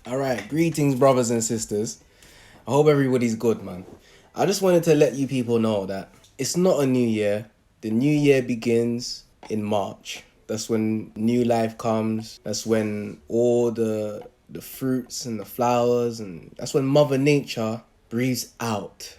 Alright, greetings, brothers and sisters. I hope everybody's good, man. I just wanted to let you people know that it's not a new year. The new year begins in March. That's when new life comes. That's when all the fruits and the flowers, and that's when Mother Nature breathes out.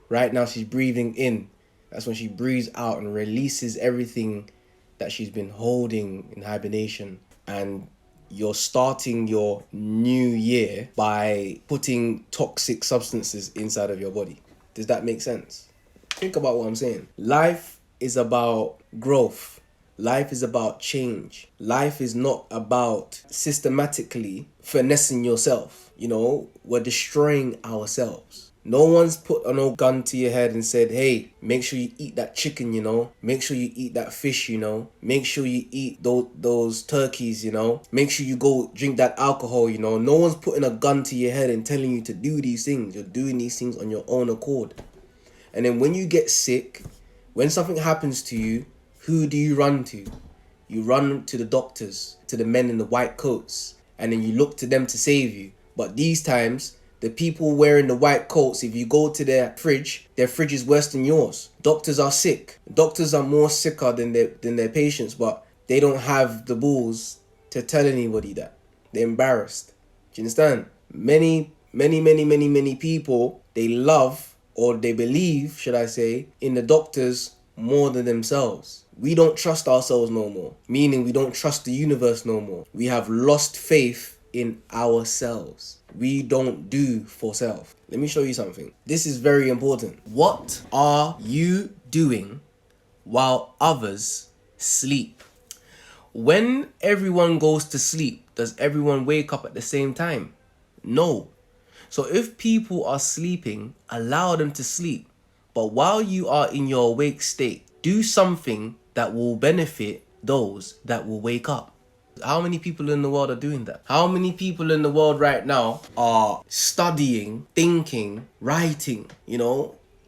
Right now, she's breathing in. That's when she breathes out and releases everything that she's been holding in hibernation. And you're starting your new year by putting toxic substances inside of your body. Does that make sense? Think about what I'm saying. Life is about growth. Life is about change. Life is not about systematically finessing yourself. We're destroying ourselves. No one's put an old gun to your head and said, hey, make sure you eat that chicken, Make sure you eat that fish, Make sure you eat those turkeys, Make sure you go drink that alcohol, No one's putting a gun to your head and telling you to do these things. You're doing these things on your own accord. And then when you get sick, when something happens to you, who do you run to? You run to the doctors, to the men in the white coats, and then you look to them to save you. But these times, the people wearing the white coats, if you go to their fridge is worse than yours. Doctors are sick. Doctors are more sicker than their patients, but they don't have the balls to tell anybody that. They're embarrassed. Do you understand? Many people, they love, or they believe, should I say, in the doctors more than themselves. We don't trust ourselves no more, meaning we don't trust the universe no more. We have lost faith in ourselves. We don't do for self. Let me show you something. This is very important. What are you doing while others sleep? When everyone goes to sleep, does everyone wake up at the same time? No. So if people are sleeping, allow them to sleep. But while you are in your awake state, do something that will benefit those that will wake up. How many people in the world are doing that? How many people in the world right now are studying, thinking, writing,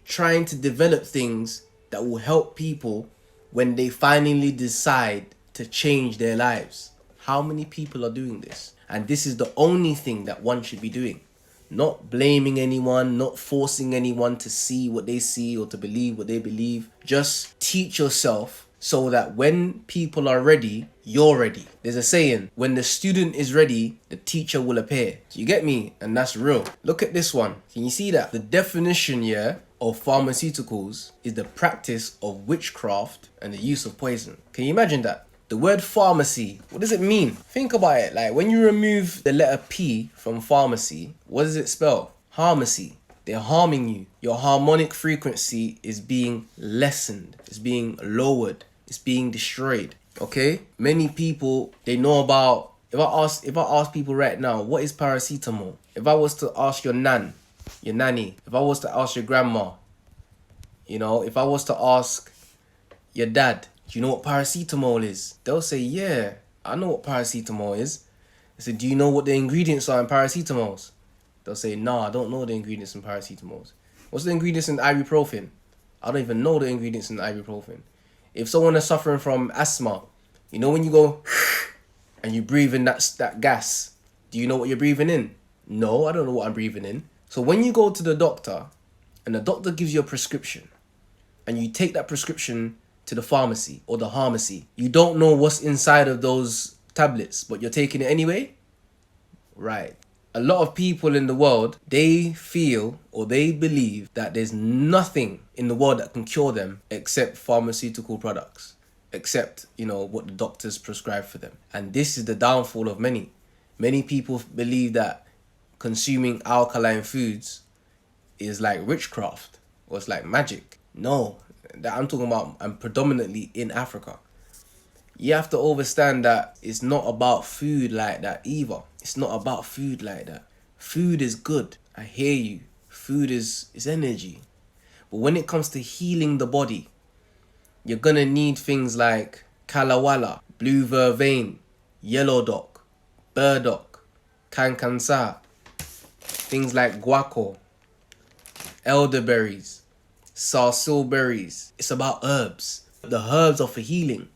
trying to develop things that will help people when they finally decide to change their lives? How many people are doing this? And this is the only thing that one should be doing. Not blaming anyone, not forcing anyone to see what they see or to believe what they believe. Just teach yourself so that when people are ready, you're ready. There's a saying, when the student is ready, the teacher will appear. Do you get me? And that's real. Look at this one. Can you see that? The definition here of pharmaceuticals is the practice of witchcraft and the use of poison. Can you imagine that? The word pharmacy, what does it mean? Think about it. Like when you remove the letter P from pharmacy, what does it spell? Harmacy. They're harming you. Your harmonic frequency is being lessened. It's being lowered. It's being destroyed. Okay? Many people, they know about, if I ask people right now, what is paracetamol? If I was to ask your nanny, if I was to ask your grandma, if I was to ask your dad, do you know what paracetamol is? They'll say, yeah, I know what paracetamol is. I said, do you know what the ingredients are in paracetamols? They'll say, nah, I don't know the ingredients in paracetamols. What's the ingredients in ibuprofen? I don't even know the ingredients in ibuprofen. If someone is suffering from asthma, when you go and you breathe in that gas, do you know what you're breathing in? No, I don't know what I'm breathing in. So when you go to the doctor and the doctor gives you a prescription and you take that prescription to the pharmacy or the pharmacy, you don't know what's inside of those tablets, but you're taking it anyway? Right. A lot of people in the world, they feel or they believe that there's nothing in the world that can cure them except pharmaceutical products, except, what the doctors prescribe for them. And this is the downfall of many. Many people believe that consuming alkaline foods is like witchcraft or it's like magic. No, that I'm talking about, I'm predominantly in Africa. You have to understand that it's not about food like that either. It's not about food like that. Food is good. I hear you. Food is energy. But when it comes to healing the body, you're going to need things like kalawala, blue vervain, yellow dock, burdock, cancansa, things like guaco, elderberries, sarsaparilla berries. It's about herbs. The herbs are for healing.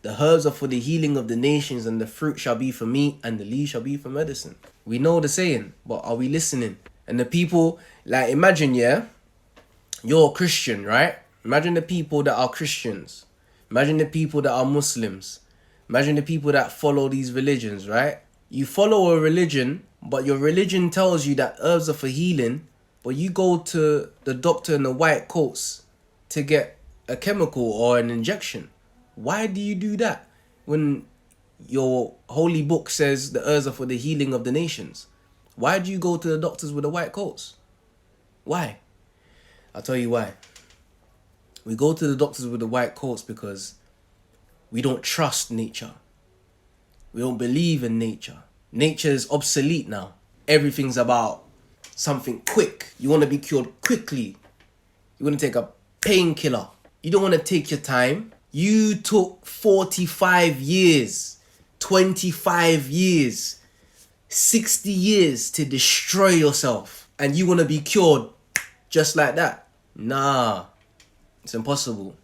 The herbs are for the healing of the nations, and the fruit shall be for meat, and the leaves shall be for medicine. We know the saying, but are we listening? And the people, like, imagine, yeah, you're a Christian, right? Imagine the people that are Christians. Imagine the people that are Muslims. Imagine the people that follow these religions, right? You follow a religion, but your religion tells you that herbs are for healing, but you go to the doctor in the white coats to get a chemical or an injection. Why do you do that when your holy book says the herbs are for the healing of the nations? Why do you go to the doctors with the white coats? Why? I'll tell you why. We go to the doctors with the white coats because we don't trust nature. We don't believe in nature. Nature is obsolete now. Everything's about something quick. You want to be cured quickly. You want to take a painkiller. You don't want to take your time. You took 45 years, 25 years, 60 years to destroy yourself. And you want to be cured just like that? Nah, it's impossible.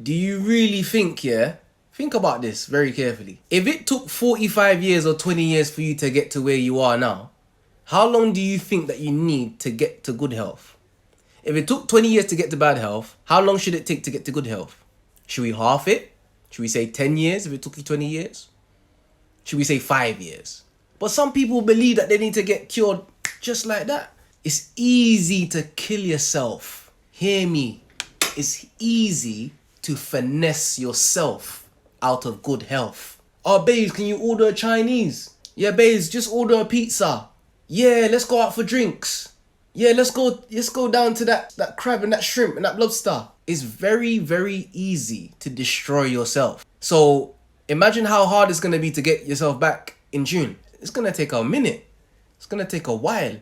Do you really think, yeah? Think about this very carefully. If it took 45 years or 20 years for you to get to where you are now, how long do you think that you need to get to good health? If it took 20 years to get to bad health, how long should it take to get to good health? Should we half it? Should we say 10 years if it took you 20 years? Should we say 5 years? But some people believe that they need to get cured just like that. It's easy to kill yourself. Hear me. It's easy to finesse yourself out of good health. Oh, babes, can you order a Chinese? Yeah, babes, just order a pizza. Yeah, let's go out for drinks. Yeah, let's go down to that crab and that shrimp and that lobster. It's very, very easy to destroy yourself. So imagine how hard it's going to be to get yourself back in tune. It's going to take a minute. It's going to take a while.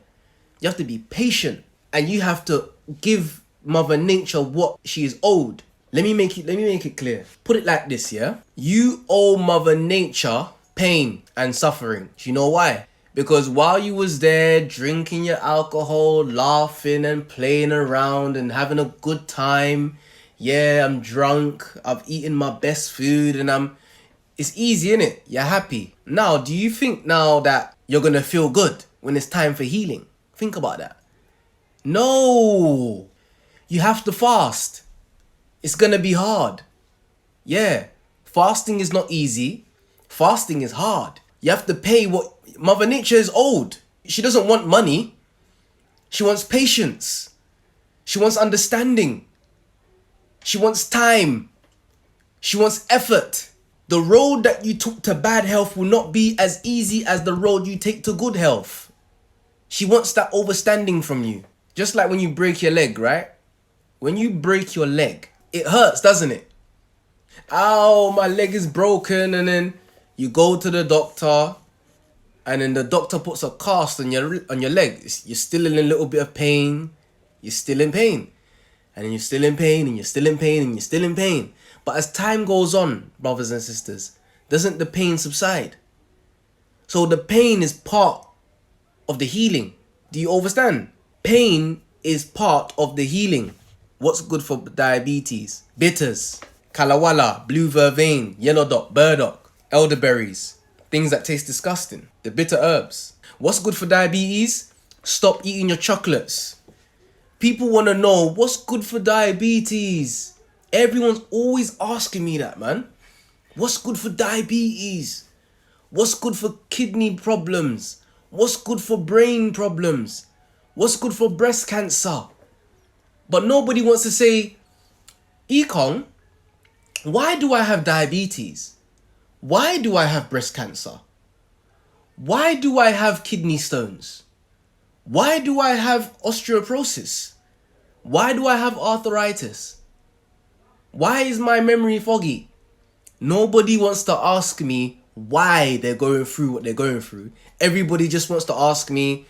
You have to be patient and you have to give Mother Nature what she is owed. Let me make it clear. Put it like this, yeah? You owe Mother Nature pain and suffering. Do you know why? Because while you was there drinking your alcohol, laughing and playing around and having a good time, yeah, I'm drunk, I've eaten my best food and it's easy, innit? You're happy. Now, do you think now that you're gonna feel good when it's time for healing? Think about that. No! You have to fast. It's gonna be hard. Yeah, fasting is not easy. Fasting is hard. You have to pay what Mother Nature is owed. She doesn't want money. She wants patience. She wants understanding. She wants time. She wants effort. The road that you took to bad health will not be as easy as the road you take to good health. She wants that overstanding from you. Just like when you break your leg, right? When you break your leg, it hurts, doesn't it? Ow, my leg is broken. And then you go to the doctor and then the doctor puts a cast on your leg. You're still in a little bit of pain. You're still in pain. And then you're still in pain and you're still in pain and you're still in pain. But as time goes on, brothers and sisters, doesn't the pain subside? So the pain is part of the healing. Do you understand? Pain is part of the healing. What's good for diabetes? Bitters, kalawala, blue vervain, yellow dock, burdock, elderberries, things that taste disgusting. The bitter herbs. What's good for diabetes? Stop eating your chocolates. People want to know what's good for diabetes. Everyone's always asking me that, man. What's good for diabetes? What's good for kidney problems? What's good for brain problems? What's good for breast cancer? But nobody wants to say, 𝐸𝐤, why do I have diabetes? Why do I have breast cancer? Why do I have kidney stones? Why do I have osteoporosis? Why do I have arthritis? Why is my memory foggy? Nobody wants to ask me why they're going through what they're going through. Everybody just wants to ask me,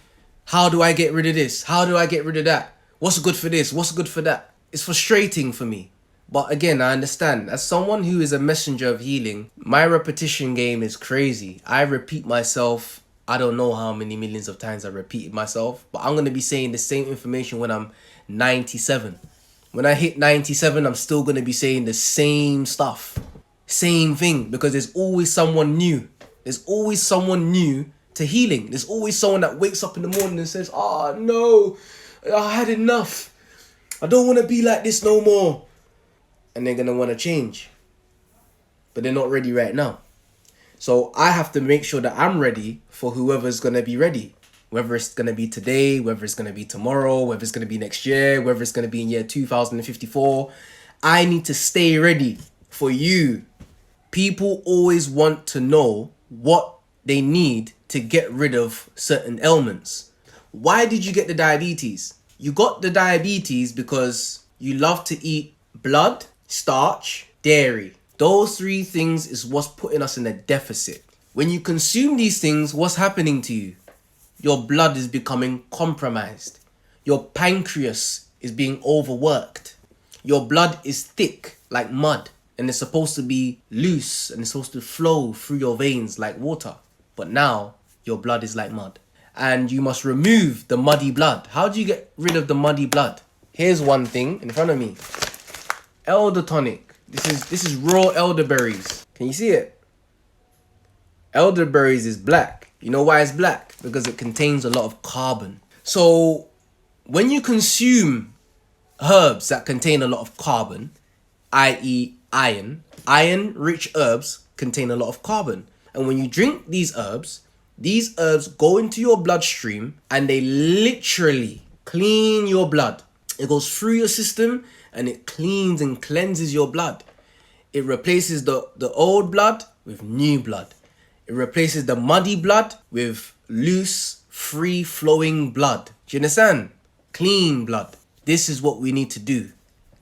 how do I get rid of this? How do I get rid of that? What's good for this? What's good for that? It's frustrating for me. But again, I understand. As someone who is a messenger of healing, my repetition game is crazy. I repeat myself. I don't know how many millions of times I repeated myself. But I'm going to be saying the same information when I'm 97. When I hit 97, I'm still going to be saying the same stuff. Same thing. Because there's always someone new. There's always someone new to healing. There's always someone that wakes up in the morning and says, "Oh no, I had enough. I don't want to be like this no more." And they're going to want to change. But they're not ready right now. So I have to make sure that I'm ready for whoever's going to be ready. Whether it's going to be today, whether it's going to be tomorrow, whether it's going to be next year, whether it's going to be in year 2054. I need to stay ready for you. People always want to know what they need to get rid of certain ailments. Why did you get the diabetes? You got the diabetes because you love to eat blood, starch, dairy. Those three things is what's putting us in a deficit. When you consume these things, what's happening to you? Your blood is becoming compromised. Your pancreas is being overworked. Your blood is thick like mud, and it's supposed to be loose and it's supposed to flow through your veins like water. But now your blood is like mud, and you must remove the muddy blood. How do you get rid of the muddy blood? Here's one thing in front of me. Elder tonic. This is raw elderberries. Can you see it? Elderberries is black. You know why it's black? Because it contains a lot of carbon. So when you consume herbs that contain a lot of carbon, i.e. iron-rich herbs contain a lot of carbon. And when you drink these herbs go into your bloodstream and they literally clean your blood. It goes through your system and it cleans and cleanses your blood. It replaces the old blood with new blood. It replaces the muddy blood with loose, free-flowing blood. Do you understand? Clean blood. This is what we need to do.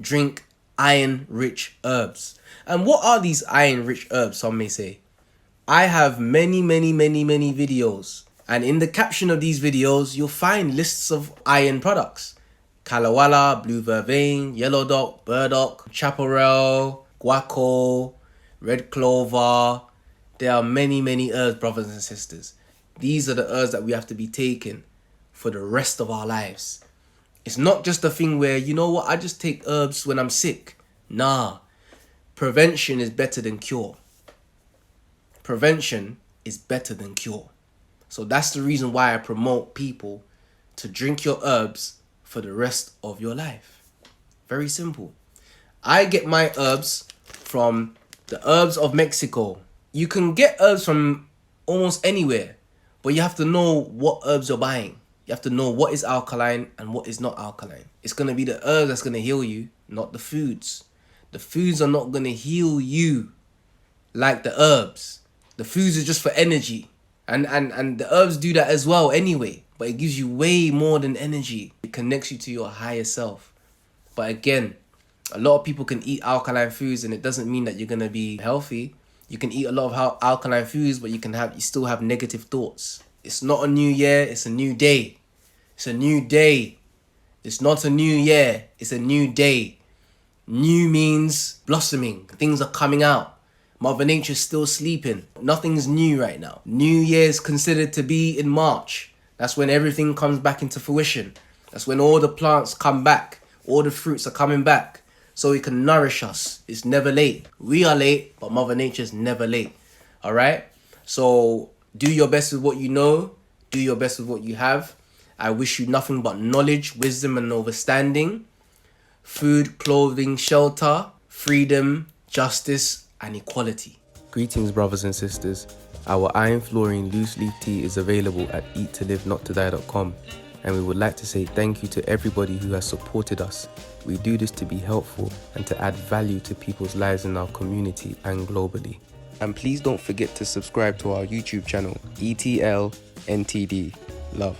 Drink iron-rich herbs. And what are these iron-rich herbs, some may say? I have many videos. And in the caption of these videos, you'll find lists of iron products. Kalawala, blue vervain, yellow dock, burdock, chaparral, guaco, red clover. There are many herbs, brothers and sisters. These are the herbs that we have to be taking for the rest of our lives. It's not just a thing where, you know what, I just take herbs when I'm sick. Nah. Prevention is better than cure. Prevention is better than cure. So that's the reason why I promote people to drink your herbs for the rest of your life. Very simple. I get my herbs from the herbs of Mexico. You can get herbs from almost anywhere, but you have to know what herbs you're buying. You have to know what is alkaline and what is not alkaline. It's going to be the herbs that's going to heal you, not the foods. The foods are not going to heal you like the herbs. The foods are just for energy. And the herbs do that as well anyway. But it gives you way more than energy. It connects you to your higher self. But again, a lot of people can eat alkaline foods and it doesn't mean that you're going to be healthy. You can eat a lot of alkaline foods, but you still have negative thoughts. It's not a new year, it's a new day. It's a new day. It's not a new year, it's a new day. New means blossoming. Things are coming out. Mother Nature's still sleeping. Nothing's new right now. New Year is considered to be in March. That's when everything comes back into fruition. That's when all the plants come back. All the fruits are coming back. So it can nourish us. It's never late. We are late, but Mother Nature's never late. All right? So do your best with what you know. Do your best with what you have. I wish you nothing but knowledge, wisdom, and understanding. Food, clothing, shelter, freedom, justice, and equality. Greetings, brothers and sisters. Our iron fluorine loose leaf tea is available at eat-to-live-not-to-die.com. And we would like to say thank you to everybody who has supported us. We do this to be helpful and to add value to people's lives in our community and globally. And please don't forget to subscribe to our YouTube channel, ETL NTD. Love.